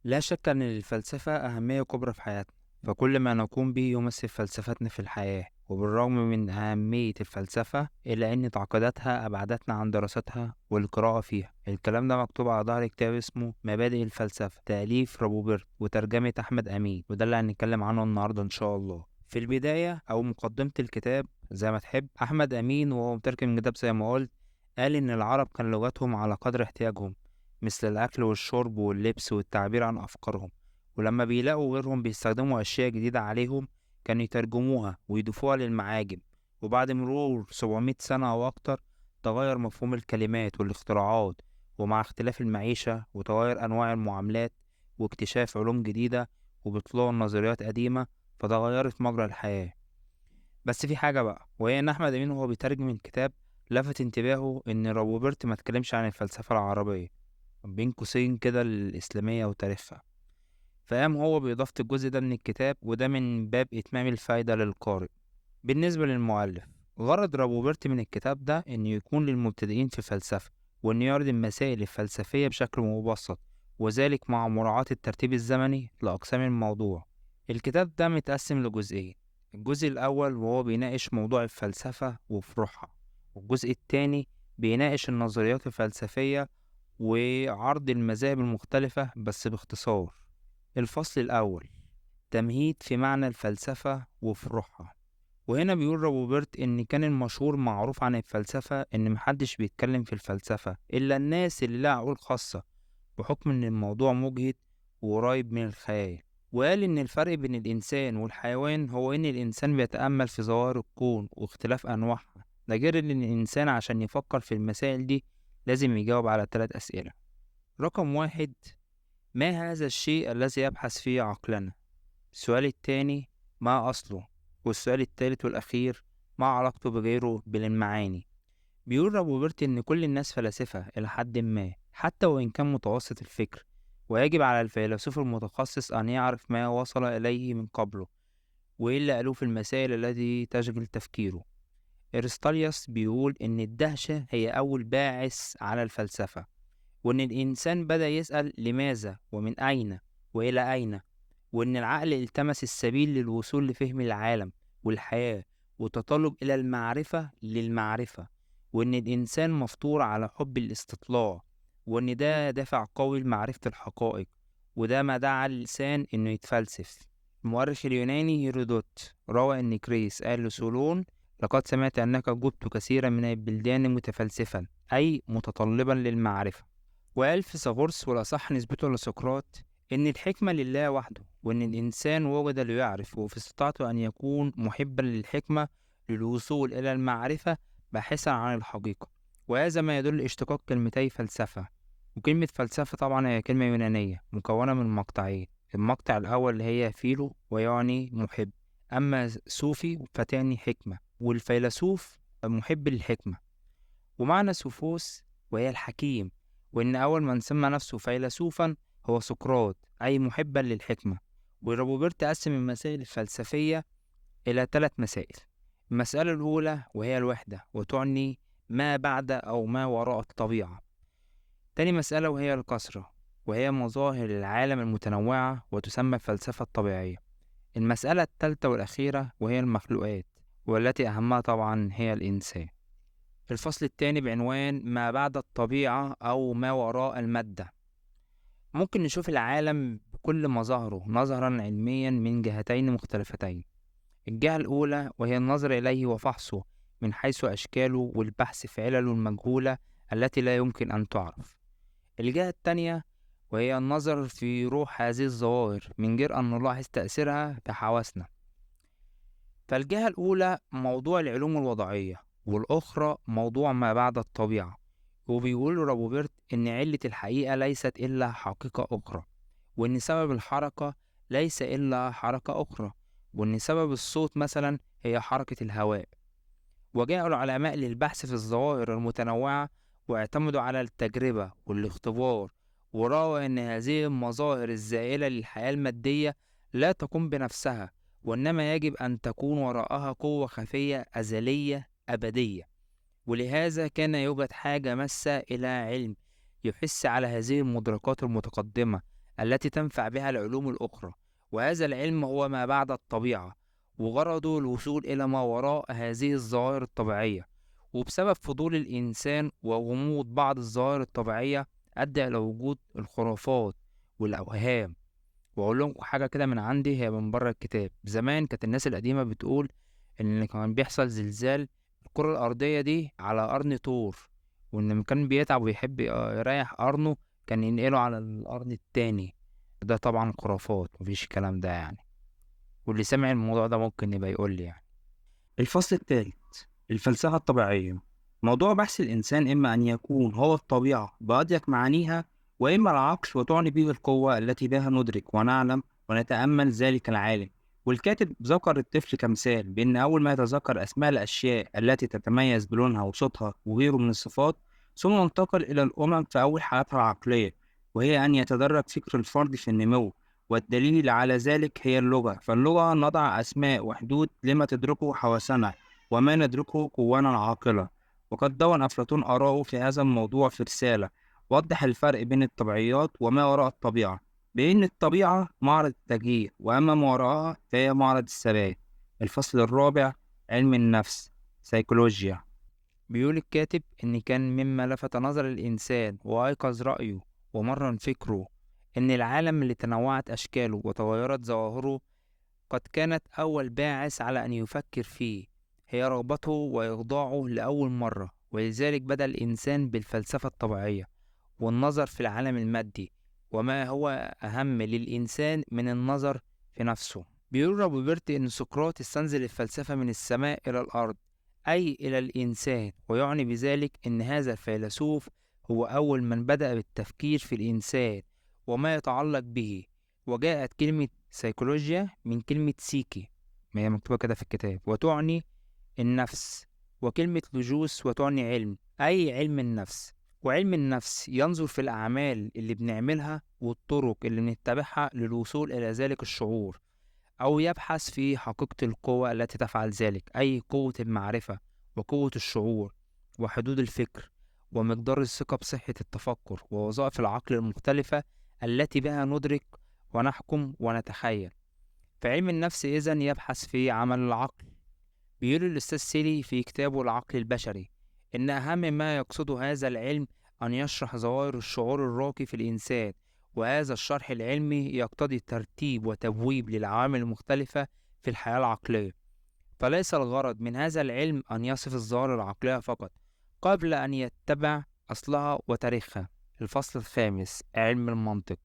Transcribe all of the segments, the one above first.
لا شك أن للفلسفة أهمية كبرى في حياتنا، فكل ما نقوم به يمثل فلسفتنا في الحياة. وبالرغم من أهمية الفلسفة إلا أن تعقيداتها أبعدتنا عن دراستها والقراءة فيها. الكلام ده مكتوب على ظهر كتاب اسمه مبادئ الفلسفة، تأليف روبرت وترجمة أحمد أمين، وده اللي هنتكلم عنه النهاردة إن شاء الله. في البداية أو مقدمة الكتاب زي ما تحب، أحمد أمين وهو مترجم الكتاب زي ما قلت قال إن العرب كان لغتهم على قدر احتياجهم، مثل الأكل والشرب واللبس والتعبير عن أفكارهم. ولما بيلاقوا غيرهم بيستخدموا أشياء جديدة عليهم كانوا يترجموها ويضيفوها للمعاجم. وبعد مرور 700 سنة أو أكتر تغير مفهوم الكلمات والاختراعات، ومع اختلاف المعيشة وتغير أنواع المعاملات واكتشاف علوم جديدة وبطلوع نظريات قديمة، فتغيرت مجرى الحياة. بس في حاجة بقى، وهي إن أحمد أمين وهو بيترجم الكتاب لفت انتباهه إن روبرت ما اتكلمش عن الفلسفة العربية بين قوسين كده الإسلامية وتاريخها. فقام هو بإضافة الجزء ده من الكتاب، وده من باب إتمام الفايدة للقارئ. بالنسبة للمؤلف، غرض روبرت من الكتاب ده إنه يكون للمبتدئين في الفلسفة، وإنه يعرض المسائل الفلسفية بشكل مبسط، وذلك مع مراعاة الترتيب الزمني لأقسام الموضوع. الكتاب ده متقسم لجزئين: الجزء الأول وهو بيناقش موضوع الفلسفة وفروعها، والجزء التاني بيناقش النظريات الفلسفية وعرض المذاهب المختلفة بس باختصار. الفصل الأول: تمهيد في معنى الفلسفة وفروعها. وهنا بيقول روبرت إن كان المشهور معروف عن الفلسفة إن محدش بيتكلم في الفلسفة إلا الناس اللي لها عقول خاصة، بحكم إن الموضوع مجهد وقريب من الخيال. وقال إن الفرق بين الإنسان والحيوان هو إن الإنسان بيتأمل في ظواهر الكون واختلاف أنواعها، ده غير إن الإنسان عشان يفكر في المسائل دي لازم يجاوب على 3 أسئلة. رقم 1: ما هذا الشيء الذي يبحث فيه عقلنا؟ السؤال التاني: ما أصله؟ والسؤال التالت والأخير: ما علاقته بغيره بالمعاني؟ بيقول روبرت إن كل الناس فلاسفة إلى حد ما حتى وإن كان متوسط الفكر، ويجب على الفيلسوف المتخصص أن يعرف ما وصل إليه من قبله وإيه اللي قالوه في المسائل التي تشغل تفكيره. إرسطاليوس بيقول إن الدهشة هي أول باعث على الفلسفة، وإن الإنسان بدأ يسأل لماذا ومن أين وإلى أين، وإن العقل التمس السبيل للوصول لفهم العالم والحياة وتطلب إلى المعرفة للمعرفة، وإن الإنسان مفطور على حب الاستطلاع، وإن ده دافع قوي لمعرفة الحقائق، وده ما دعا الإنسان إنه يتفلسف. المؤرخ اليوناني هيرودوت روى إن كريس قال لسولون: لقد سمعت أنك جبت كثيرا من البلدان متفلسفا، أي متطلبا للمعرفة. وقال فيثاغورس، والأصح نسبته لسقراط، إن الحكمة لله وحده، وإن الإنسان وجد ليعرف، وفي استطاعته أن يكون محبا للحكمة للوصول إلى المعرفة باحثا عن الحقيقة. وهذا ما يدل اشتقاق كلمتي فلسفة. وكلمة فلسفة طبعا هي كلمة يونانية مكونة من مقطعين: المقطع الأول اللي هي فيلو ويعني محب، أما صوفي فتعني حكمة، والفيلسوف محب للحكمة. ومعنى سوفوس وهي الحكيم، وإن أول من سمى نفسه فيلسوفا هو سقراط أي محبا للحكمة. وروبرت قسم المسائل الفلسفية إلى 3 مسائل: المسألة الأولى وهي الوحدة، وتعني ما بعد أو ما وراء الطبيعة. تاني مسألة وهي الكثرة، وهي مظاهر العالم المتنوعة وتسمى الفلسفة الطبيعية. المسألة الثالثة والأخيرة وهي المخلوقات، والتي أهمها طبعا هي الإنسان. الفصل الثاني بعنوان ما بعد الطبيعة أو ما وراء المادة. ممكن نشوف العالم بكل مظاهره نظرا علميا من جهتين مختلفتين: الجهة الأولى وهي النظر إليه وفحصه من حيث أشكاله والبحث في علله المجهولة التي لا يمكن أن تعرف. الجهة التانية وهي النظر في روح هذه الظواهر من غير أن نلاحظ تأثيرها بحواسنا. فالجهة الأولى موضوع العلوم الوضعية، والأخرى موضوع ما بعد الطبيعة. وبيقول روبرت إن علة الحقيقة ليست إلا حقيقة أخرى، وإن سبب الحركة ليس إلا حركة أخرى، وإن سبب الصوت مثلا هي حركة الهواء. وجاء العلماء للبحث في الظواهر المتنوعة واعتمدوا على التجربة والاختبار، ورأوا أن هذه المظاهر الزائلة للحياة المادية لا تقوم بنفسها، وإنما يجب أن تكون وراءها قوة خفية أزلية أبدية. ولهذا كان يوجد حاجة ماسة إلى علم يحث على هذه المدركات المتقدمة التي تنفع بها العلوم الأخرى، وهذا العلم هو ما بعد الطبيعة، وغرضه الوصول إلى ما وراء هذه الظواهر الطبيعية. وبسبب فضول الإنسان وغموض بعض الظواهر الطبيعية أدى إلى وجود الخرافات والأوهام. وأقول لكم حاجة كده من عندي، هي من بره الكتاب. زمان كانت الناس القديمة بتقول إن كان بيحصل زلزال الكرة الأرضية دي على قرن طور، وإن لما كان بيتعب ويحب يريح قرنه كان ينقله على القرن التاني. ده طبعا خرافات، مفيش الكلام ده يعني. واللي سمع الموضوع ده ممكن يبقى يقول لي يعني. الفصل الثالث: الفلسفة الطبيعية. موضوع بحث الإنسان إما أن يكون هو الطبيعة بأضيق معانيها، وإما العقل وتعني به القوة التي بها ندرك ونعلم ونتأمل ذلك العالم. والكاتب ذكر الطفل كمثال بأن أول ما يتذكر أسماء الأشياء التي تتميز بلونها وصوتها وغيره من الصفات، ثم انتقل إلى الأمم في أول حالاتها العقلية، وهي أن يتدرج فكر الفرد في النمو. والدليل على ذلك هي اللغة، فاللغة نضع أسماء وحدود لما تدركه حواسنا وما ندركه قوانا العاقلة. وقد دون أفلاطون آراءه في هذا الموضوع في رسالة وضح الفرق بين الطبيعيات وما وراء الطبيعة، بأن الطبيعة معرض التغيير، وأما ما وراءها فهي معرض الثبات. الفصل الرابع: علم النفس، سيكولوجيا. بيقول الكاتب إن كان مما لفت نظر الإنسان وأيقظ رأيه ومرن فكره إن العالم اللي تنوعت أشكاله وتغيرت ظواهره قد كانت أول باعث على أن يفكر فيه هي رغبته وإخضاعه لأول مرة. ولذلك بدأ الإنسان بالفلسفة الطبيعية والنظر في العالم المادي، وما هو أهم للإنسان من النظر في نفسه. بيقول روبرت إن سقراط استنزل الفلسفة من السماء إلى الأرض، أي إلى الإنسان، ويعني بذلك إن هذا الفيلسوف هو أول من بدأ بالتفكير في الإنسان وما يتعلق به. وجاءت كلمة سيكولوجيا من كلمة سيكي، ما هي مكتوبة كده في الكتاب، وتعني النفس، وكلمة لوجوس وتعني علم، أي علم النفس. وعلم النفس ينظر في الأعمال اللي بنعملها والطرق اللي بنتبعها للوصول إلى ذلك الشعور، أو يبحث في حقيقة القوة التي تفعل ذلك، أي قوة المعرفة وقوة الشعور وحدود الفكر ومقدار الثقة بصحة التفكر ووظائف العقل المختلفة التي بها ندرك ونحكم ونتخيل. فعلم النفس إذن يبحث في عمل العقل. بيقول الأستاذ سيلي في كتابه العقل البشري إن أهم ما يقصده هذا العلم أن يشرح ظواهر الشعور الراقي في الإنسان، وهذا الشرح العلمي يقتضي ترتيب وتبويب للعوامل المختلفة في الحياة العقلية. فليس الغرض من هذا العلم أن يصف الظواهر العقلية فقط قبل أن يتبع أصلها وتاريخها. الفصل الخامس: علم المنطق.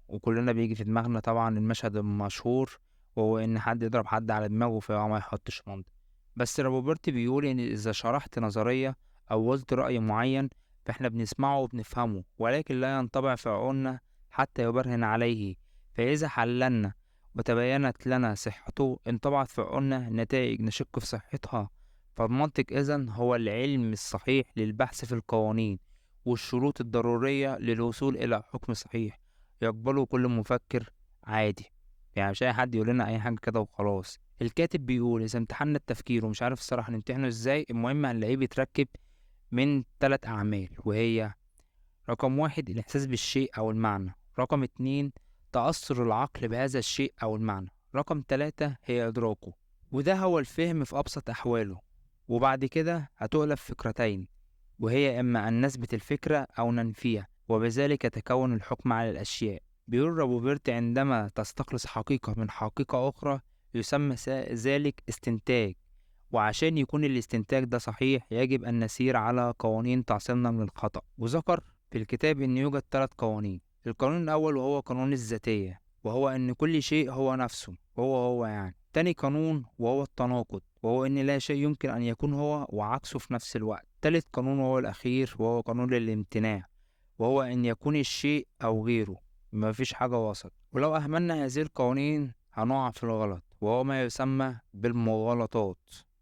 وكلنا بيجي في دماغنا طبعا المشهد المشهور، وهو إن حد يضرب حد على دماغه فهو ما يحطش منطق. بس روبرت بيقول إن إذا شرحت نظرية أو قلت رأي معين فإحنا بنسمعه وبنفهمه، ولكن لا ينطبع في عقولنا حتى يبرهن عليه. فإذا حللنا وتبينت لنا صحته انطبعت في عقولنا نتائج نشك في صحتها. فالمنطق إذن هو العلم الصحيح للبحث في القوانين والشروط الضرورية للوصول إلى حكم صحيح يقبله كل مفكر عادي. يعني مش أي حد يقول لنا أي حاجة كده وخلاص. الكاتب بيقول إذا امتحنا التفكير ومش عارف الصراحة نمتحنه إزاي، المهم هنلاقيه بيتركب من 3 أعمال، وهي: رقم 1 الإحساس بالشيء أو المعنى، رقم 2 تأثر العقل بهذا الشيء أو المعنى، رقم 3 هي إدراكه. وده هو الفهم في أبسط أحواله. وبعد كده هتؤلف فكرتين، وهي إما أن نثبت الفكرة أو ننفيها، وبذلك يتكون الحكم على الأشياء. بيقول روبرت عندما تستخلص حقيقة من حقيقة أخرى يسمى ذلك استنتاج. وعشان يكون الاستنتاج ده صحيح يجب أن نسير على قوانين تعصمنا من الخطأ. وذكر في الكتاب أن يوجد 3 قوانين. القانون الأول وهو قانون الذاتية، وهو أن كل شيء هو نفسه، هو يعني. تاني قانون وهو التناقض، وهو أن لا شيء يمكن أن يكون هو وعكسه في نفس الوقت. تالت قانون وهو الأخير وهو قانون الامتناع، وهو أن يكون الشيء أو غيره، مفيش حاجة وسط. ولو أهملنا هذه القوانين هنقع في الغلط، وهو ما يسمى بالمغالطات.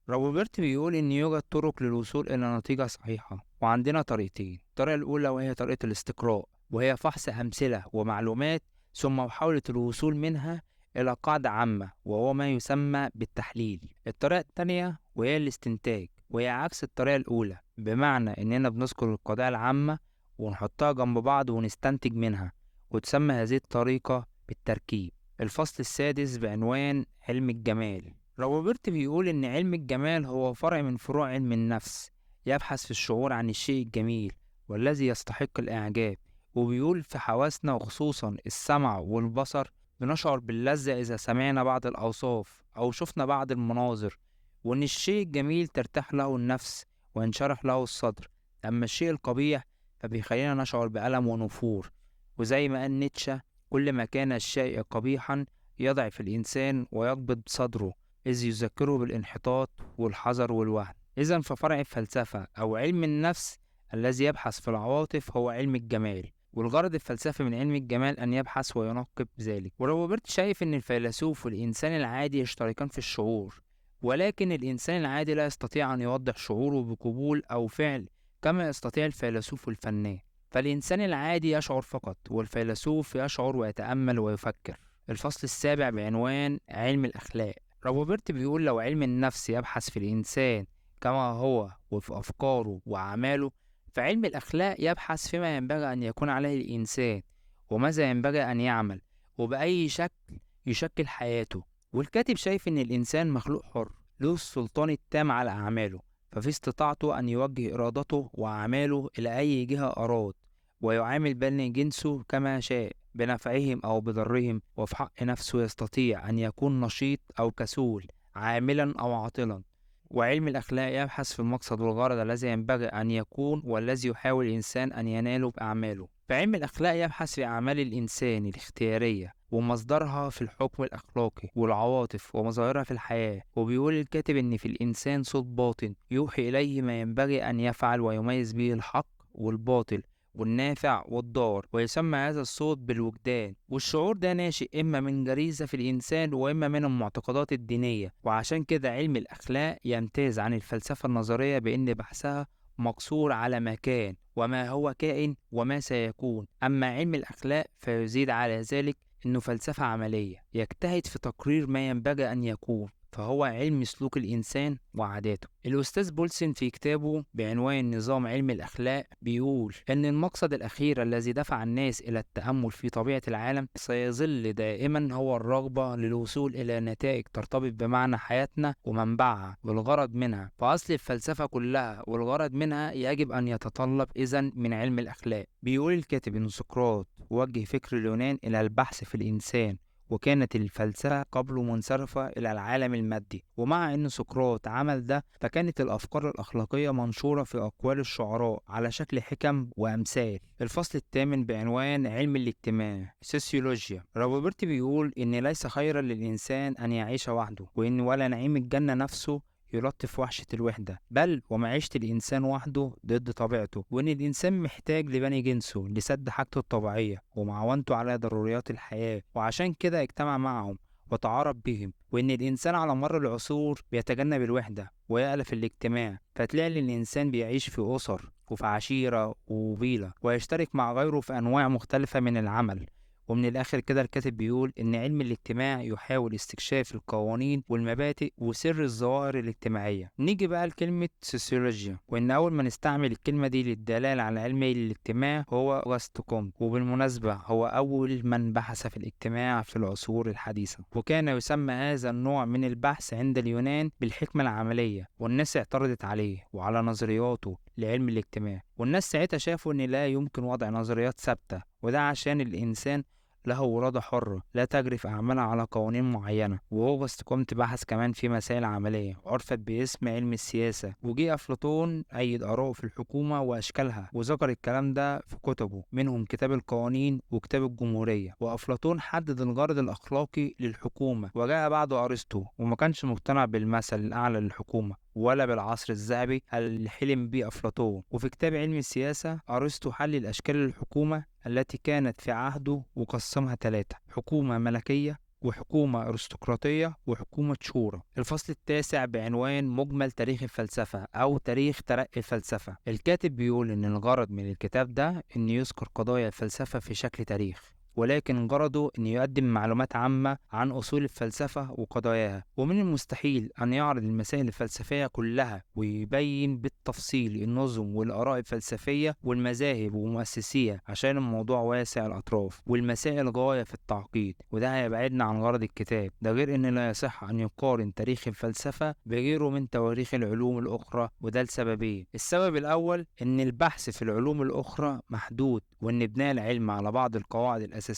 روبرت بيقول إن يوجد طرق للوصول إلى نتيجة صحيحة، وعندنا طريقتين. الطريقة الأولى وهي طريقة الاستقراء، وهي فحص أمثلة ومعلومات ثم محاولة الوصول منها إلى قاعدة عامة، وهو ما يسمى بالتحليل. الطريقة التانية وهي الاستنتاج، وهي عكس الطريقة الأولى، بمعنى إننا بنذكر القضايا العامة ونحطها جنب بعض ونستنتج منها، وتسمى هذه الطريقة بالتركيب. الفصل السادس بعنوان علم الجمال. روبرت بيقول إن علم الجمال هو فرع من فروع علم النفس، يبحث في الشعور عن الشيء الجميل والذي يستحق الإعجاب. وبيقول في حواسنا وخصوصا السمع والبصر بنشعر باللذة إذا سمعنا بعض الأوصاف أو شفنا بعض المناظر، وإن الشيء الجميل ترتاح له النفس وينشرح له الصدر. أما الشيء القبيح فبيخلينا نشعر بألم ونفور. وزي ما قال نيتشه: كل ما كان الشيء قبيحا يضعف الإنسان ويقبض صدره، إذ يذكره بالانحطاط والحذر والوهن. إذا ففرع الفلسفة أو علم النفس الذي يبحث في العواطف هو علم الجمال، والغرض الفلسفي من علم الجمال أن يبحث وينقب ذلك. وروبرت شايف أن الفيلسوف والإنسان العادي يشتركان في الشعور، ولكن الإنسان العادي لا يستطيع أن يوضح شعوره بقبول أو فعل كما يستطيع الفيلسوف والفنان. فالإنسان العادي يشعر فقط، والفيلسوف يشعر ويتأمل ويفكر. الفصل السابع بعنوان علم الأخلاق. روبرت بيقول: لو علم النفس يبحث في الإنسان كما هو وفي أفكاره وأعماله، فعلم الأخلاق يبحث فيما ينبغي أن يكون عليه الإنسان وماذا ينبغي أن يعمل وبأي شكل يشكل حياته. والكاتب شايف أن الإنسان مخلوق حر له السلطان التام على أعماله، ففي استطاعته أن يوجه إرادته وأعماله إلى أي جهة أراد، ويعامل بني جنسه كما شاء بنفعهم أو بضرهم. وفي حق نفسه يستطيع أن يكون نشيط أو كسول، عاملا أو عاطلا. وعلم الأخلاق يبحث في المقصد والغرض الذي ينبغي أن يكون والذي يحاول الإنسان أن يناله بأعماله. فعلم الأخلاق يبحث في أعمال الإنسان الاختيارية ومصدرها في الحكم الأخلاقي والعواطف ومظاهرها في الحياة. وبيقول الكاتب إن في الإنسان صوت باطن يوحي إليه ما ينبغي أن يفعل ويميز به الحق والباطل والنافع والضار، ويسمى هذا الصوت بالوجدان. والشعور ده ناشئ إما من غريزة في الإنسان وإما من المعتقدات الدينية. وعشان كده علم الأخلاق يمتاز عن الفلسفة النظرية بأن بحثها مقصور على ما كان وما هو كائن وما سيكون. أما علم الأخلاق فيزيد على ذلك إنه فلسفة عملية يجتهد في تقرير ما ينبغي أن يكون، فهو علم سلوك الإنسان وعاداته. الأستاذ بولسن في كتابه بعنوان نظام علم الأخلاق بيقول إن المقصد الأخير الذي دفع الناس إلى التأمل في طبيعة العالم سيظل دائما هو الرغبة للوصول إلى نتائج ترتبط بمعنى حياتنا ومنبعها والغرض منها. فأصل الفلسفة كلها والغرض منها يجب أن يتطلب إذن من علم الأخلاق. بيقول الكاتب إن سقراط وجه فكر اليونان إلى البحث في الإنسان، وكانت الفلسفة قبله منصرفة إلى العالم المادي. ومع أن سقراط عمل ده، فكانت الأفكار الأخلاقية منشورة في أقوال الشعراء على شكل حكم وأمثال. الفصل الثامن بعنوان علم الاجتماع سوسيولوجيا. روبرت بيقول إن ليس خيرا للإنسان أن يعيش وحده، وإن ولا نعيم الجنة نفسه يلطف وحشة الوحدة، بل ومعيشة الإنسان وحده ضد طبيعته، وإن الإنسان محتاج لبني جنسه لسد حاجته الطبيعية ومعاونته على ضروريات الحياة، وعشان كده اجتمع معهم وتعارف بهم. وإن الإنسان على مر العصور بيتجنب الوحدة ويألف الاجتماع، فتلاقي إن الإنسان بيعيش في أسر وفي عشيرة وبيلة ويشترك مع غيره في أنواع مختلفة من العمل. ومن الآخر كده الكاتب بيقول إن علم الاجتماع يحاول استكشاف القوانين والمبادئ وسر الظواهر الاجتماعية. نيجي بقى لكلمة سوسيولوجيا، وإن أول ما نستعمل الكلمة دي للدلالة على علم الاجتماع هو أوغست كومت. وبالمناسبة هو أول من بحث في الاجتماع في العصور الحديثة، وكان يسمى هذا النوع من البحث عند اليونان بالحكمة العملية. والناس اعترضت عليه وعلى نظرياته لعلم الاجتماع، والناس ساعتها شافوا إن لا يمكن وضع نظريات ثابتة، وده عشان الإنسان له إرادة حرة لا تجري في أعمالها على قوانين معينة. وأوغست كومت بحث كمان في مسائل عملية عرفت باسم علم السياسة. وجي أفلاطون أيد آراءه في الحكومة وأشكالها، وذكر الكلام ده في كتبه، منهم كتاب القوانين وكتاب الجمهورية. وأفلاطون حدد الغرض الأخلاقي للحكومة، وجاء بعده أرسطو وما كانش مقتنع بالمثل الأعلى للحكومة ولا بالعصر الذهبي اللي حلم بيه أفلاطون. وفي كتاب علم السياسة أرسطو حلل أشكال الحكومة التي كانت في عهده وقسمها 3: حكومة ملكية وحكومة أرستقراطية وحكومة شورى. الفصل التاسع بعنوان مجمل تاريخ الفلسفة أو تاريخ ترقي الفلسفة. الكاتب بيقول إن الغرض من الكتاب ده إن يذكر قضايا الفلسفة في شكل تاريخ، ولكن غرضه أن يقدم معلومات عامة عن أصول الفلسفة وقضاياها. ومن المستحيل أن يعرض المسائل الفلسفية كلها ويبين بالتفصيل النظم والآراء الفلسفية والمذاهب ومؤسسيها، عشان الموضوع واسع الأطراف والمسائل غاية في التعقيد، وده هيبعدنا عن غرض الكتاب. ده غير أن لا يصح أن يقارن تاريخ الفلسفة بغيره من تواريخ العلوم الأخرى، وده لسببين. السبب الأول أن البحث في العلوم الأخرى محدود، وأن بناء العلم على بعض القواعد الأساسية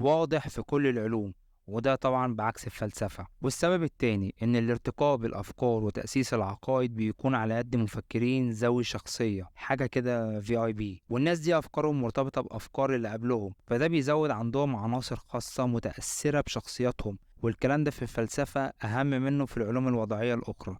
واضح في كل العلوم، وده طبعا بعكس الفلسفة. والسبب التاني ان الارتقاء بالافكار وتأسيس العقائد بيكون على قد مفكرين ذوي شخصية، حاجة كده VIP، والناس دي افكارهم مرتبطة بافكار اللي قبلهم، فده بيزود عندهم عناصر خاصة متأثرة بشخصياتهم. والكلام ده في الفلسفة اهم منه في العلوم الوضعية الاخرى،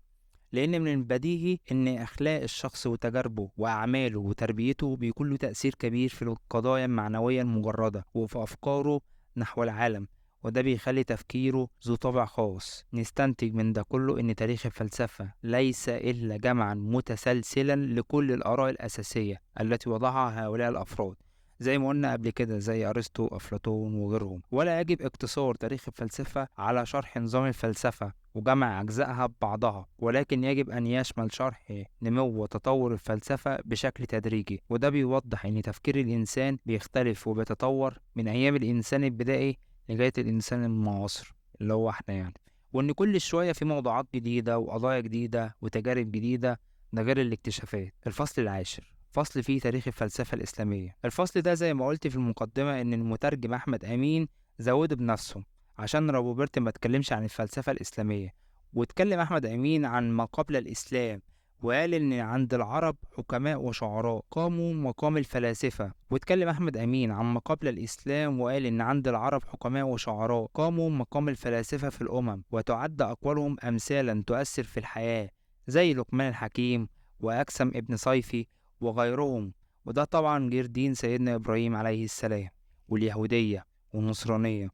لأن من البديهي إن أخلاق الشخص وتجاربه وأعماله وتربيته بيكون له تأثير كبير في القضايا المعنوية المجردة وفي أفكاره نحو العالم، وده بيخلي تفكيره ذو طابع خاص. نستنتج من ده كله إن تاريخ الفلسفة ليس إلا جمعا متسلسلا لكل الآراء الأساسية التي وضعها هؤلاء الأفراد، زي ما قلنا قبل كده، زي أرسطو وأفلاطون وغيرهم. ولا يجب اقتصار تاريخ الفلسفة على شرح نظام الفلسفة وجمع أجزائها ببعضها، ولكن يجب أن يشمل شرح نمو وتطور الفلسفة بشكل تدريجي، وده بيوضح أن تفكير الإنسان بيختلف وبيتطور من أيام الإنسان البدائي لغاية الإنسان المعاصر اللي هو احنا يعني، وأن كل شوية في موضوعات جديدة وقضايا جديدة وتجارب جديدة. ده غير الاكتشافات. الفصل العاشر، فصل فيه تاريخ الفلسفة الإسلامية. الفصل ده زي ما قلت في المقدمة إن المترجم أحمد أمين زوده بنفسه عشان روبرت ما اتكلمش عن الفلسفة الإسلامية، واتكلم أحمد أمين عن ما قبل الإسلام، وقال إن عند العرب حكماء وشعراء قاموا مقام الفلاسفة. واتكلم أحمد أمين عن ما قبل الإسلام وقال إن عند العرب حكماء وشعراء قاموا مقام الفلاسفة في الأمم، وتعد أقوالهم أمثالا تؤثر في الحياة، زي لقمان الحكيم وأكسم ابن صيفي وغيرهم. وده طبعا غير دين سيدنا إبراهيم عليه السلام واليهودية والنصرانية.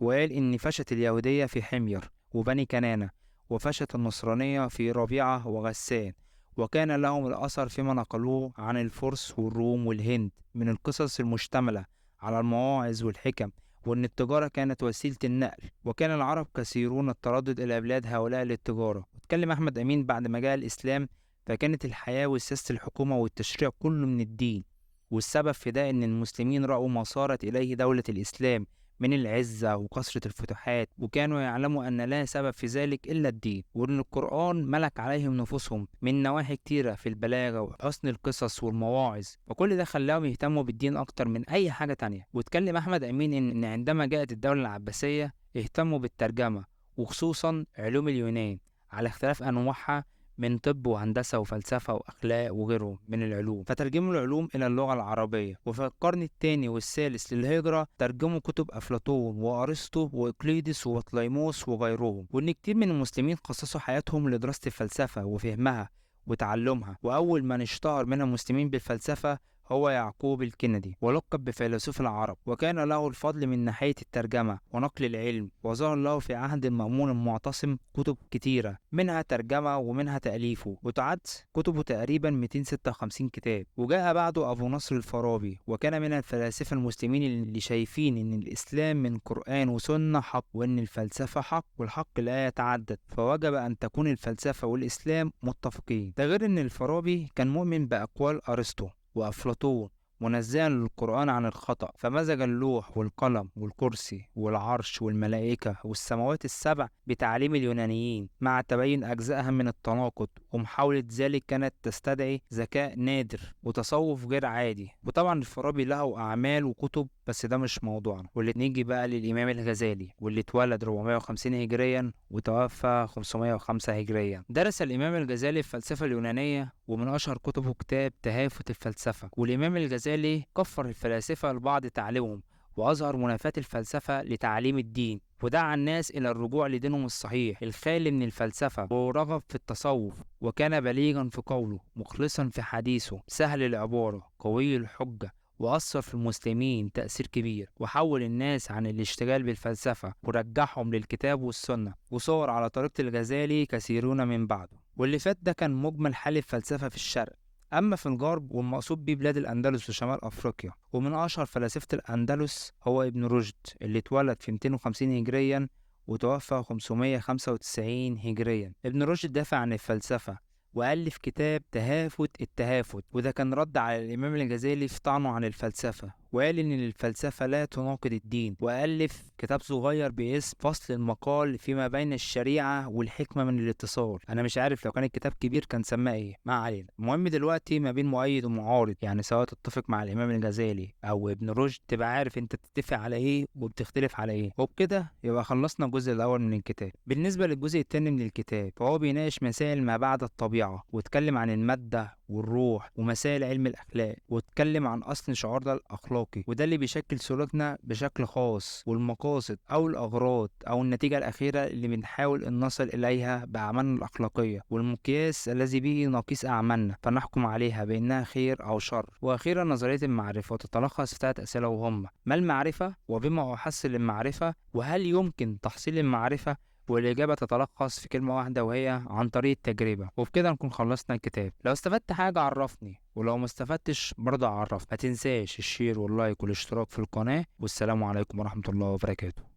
وقال إن فشت اليهودية في حمير وبني كنانة، وفشت النصرانية في ربيعة وغسان، وكان لهم الأثر فيما نقلوه عن الفرس والروم والهند من القصص المشتملة على المواعظ والحكم، وأن التجارة كانت وسيلة النقل، وكان العرب كثيرون التردد إلى بلاد هؤلاء للتجارة. واتكلم أحمد أمين بعد ما جاء الإسلام فكانت الحياة وسياسة الحكومة والتشريع كله من الدين، والسبب في ده إن المسلمين رأوا ما صارت إليه دولة الإسلام من العزة وكثرة الفتوحات، وكانوا يعلموا أن لا سبب في ذلك إلا الدين، وأن القرآن ملك عليهم نفوسهم من نواحي كتيرة في البلاغة وحسن القصص والمواعظ، وكل ده خلاهم يهتموا بالدين أكتر من أي حاجة تانية. واتكلم أحمد أمين إن عندما جاءت الدولة العباسية اهتموا بالترجمة وخصوصا علوم اليونان على اختلاف أنواعها من طب وهندسة وفلسفة وأخلاق وغيرهم من العلوم، فترجموا العلوم إلى اللغة العربية. وفي القرن الثاني والثالث للهجرة ترجموا كتب أفلاطون وأرسطو وإقليدس وبطليموس وغيرهم. وإن كتير من المسلمين خصصوا حياتهم لدراسة الفلسفة وفهمها وتعلمها، وأول من اشتهر من المسلمين بالفلسفة هو يعقوب الكندي، ولقب بفيلسوف العرب، وكان له الفضل من ناحية الترجمة ونقل العلم، وظهر له في عهد المأمون المعتصم كتب كتيرة منها ترجمة ومنها تأليفه، وتعد كتبه تقريبا 256 كتاب. وجاء بعده أبو نصر الفارابي، وكان من الفلاسفة المسلمين اللي شايفين إن الإسلام من قرآن وسنة حق، وإن الفلسفة حق والحق لا يتعدد، فوجب أن تكون الفلسفة والإسلام متفقين. ده غير إن الفارابي كان مؤمن بأقوال أرسطو وأفلاطون منزها للقرآن عن الخطأ، فمزج اللوح والقلم والكرسي والعرش والملائكة والسماوات السبع بتعليم اليونانيين مع تبين أجزائها من التناقض، ومحاولة ذلك كانت تستدعي ذكاء نادر وتصوف غير عادي. وطبعا الفارابي له أعمال وكتب، بس ده مش موضوعنا. واللي نيجي بقى للإمام الغزالي، واللي اتولد 450 هجريا وتوفى 505 هجريا. درس الإمام الغزالي الفلسفة اليونانية، ومن أشهر كتبه كتاب تهافت الفلسفة. والإمام الغزالي كفر الفلاسفة لبعض تعليمهم، وأظهر منافاة الفلسفة لتعليم الدين، ودعا الناس إلى الرجوع لدينهم الصحيح الخالي من الفلسفة، ورغب في التصوف، وكان بليغا في قوله مخلصا في حديثه سهل العبارة قوي الحجة، وأثر في المسلمين تأثير كبير، وحول الناس عن الاشتغال بالفلسفة ورجعهم للكتاب والسنة. وصور على طريقة الغزالي كثيرون من بعده. واللي فات ده كان مجمل حال الفلسفة في الشرق أما في الغرب والمقصود بيه بلاد الأندلس وشمال أفريقيا. ومن أشهر فلاسفة الأندلس هو ابن رشد اللي اتولد في 250 هجريا وتوفى 595 هجريا. ابن رشد دافع عن الفلسفة وألف كتاب تهافت التهافت، وده كان رد على الإمام الغزالي في طعنه عن الفلسفة، وقال إن الفلسفة لا تناقض الدين. وألف كتاب صغير باسم فصل المقال فيما بين الشريعة والحكمة من الاتصال. أنا مش عارف لو كان الكتاب كبير كان سماه إيه، ما علينا. المهم دلوقتي ما بين مؤيد ومعارض، يعني سواء تتفق مع الإمام الغزالي أو ابن رشد تبقى عارف أنت بتتفق على إيه وبتختلف على إيه. وبكده يبقى خلصنا الجزء الأول من الكتاب. بالنسبة للجزء التاني من الكتاب فهو بيناقش مسائل ما بعد الطبيعة، واتكلم عن المادة والروح ومسائل علم الأخلاق، واتكلم عن أصل شعورنا الأخلاقي وده اللي بيشكل سلوكنا بشكل خاص، والمقاصد أو الأغراض أو النتيجة الأخيرة اللي بنحاول أن نصل إليها بأعمالنا الأخلاقية، والمقياس الذي به نقيس أعمالنا فنحكم عليها بأنها خير أو شر. وأخيرا نظرية المعرفة وتتلخص في 3 أسئلة وهم: ما المعرفة؟ وبما أحصل المعرفة؟ وهل يمكن تحصيل المعرفة؟ والإجابة تتلخص في كلمة واحدة وهي عن طريق التجربة. وبكده نكون خلصنا الكتاب. لو استفدت حاجة عرفني، ولو ما استفدتش برضه عرفني. ما تنساش الشير واللايك والاشتراك في القناة، والسلام عليكم ورحمة الله وبركاته.